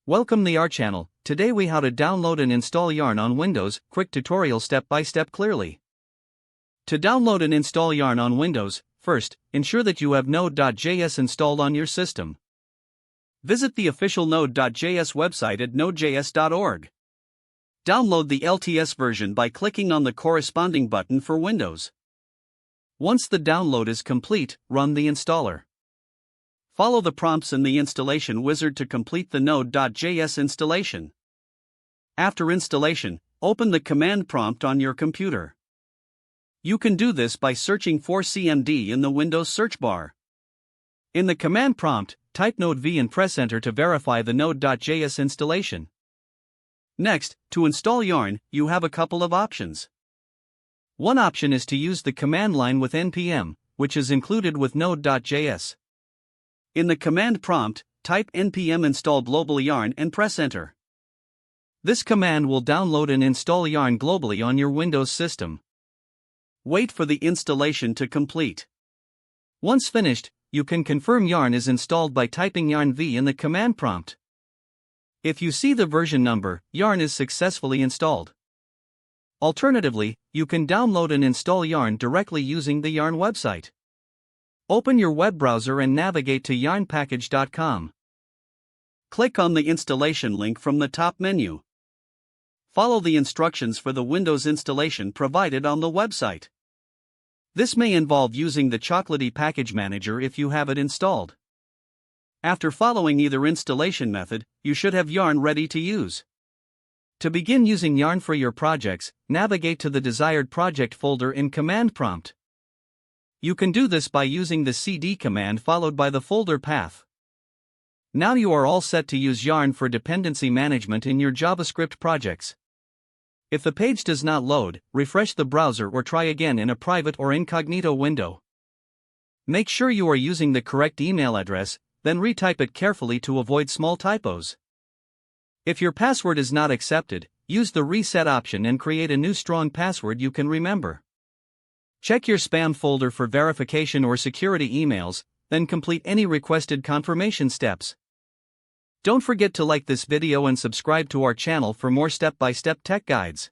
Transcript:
Welcome to our channel. Today we how to download and install Yarn on Windows, quick tutorial step by step clearly. To download and install Yarn on Windows, first, ensure that you have Node.js installed on your system. Visit the official Node.js website at nodejs.org. Download the LTS version by clicking on the corresponding button for Windows. Once the download is complete, run the installer. Follow the prompts in the installation wizard to complete the Node.js installation. After installation, open the command prompt on your computer. You can do this by searching for CMD in the Windows search bar. In the command prompt, type Node V and press enter to verify the Node.js installation. Next, to install Yarn, you have a couple of options. One option is to use the command line with npm, which is included with Node.js. In the command prompt, type npm install global yarn and press enter. This command will download and install Yarn globally on your Windows system. Wait for the installation to complete. Once finished, you can confirm Yarn is installed by typing yarn v in the command prompt. If you see the version number, Yarn is successfully installed. Alternatively, you can download and install Yarn directly using the Yarn website. Open your web browser and navigate to yarnpackage.com. Click on the installation link from the top menu. Follow the instructions for the Windows installation provided on the website. This may involve using the Chocolatey Package Manager if you have it installed. After following either installation method, you should have Yarn ready to use. To begin using Yarn for your projects, navigate to the desired project folder in command prompt. You can do this by using the cd command followed by the folder path. Now you are all set to use Yarn for dependency management in your JavaScript projects. If the page does not load, refresh the browser or try again in a private or incognito window. Make sure you are using the correct email address, then retype it carefully to avoid small typos. If your password is not accepted, use the reset option and create a new strong password you can remember. Check your spam folder for verification or security emails, then complete any requested confirmation steps. Don't forget to like this video and subscribe to our channel for more step-by-step tech guides.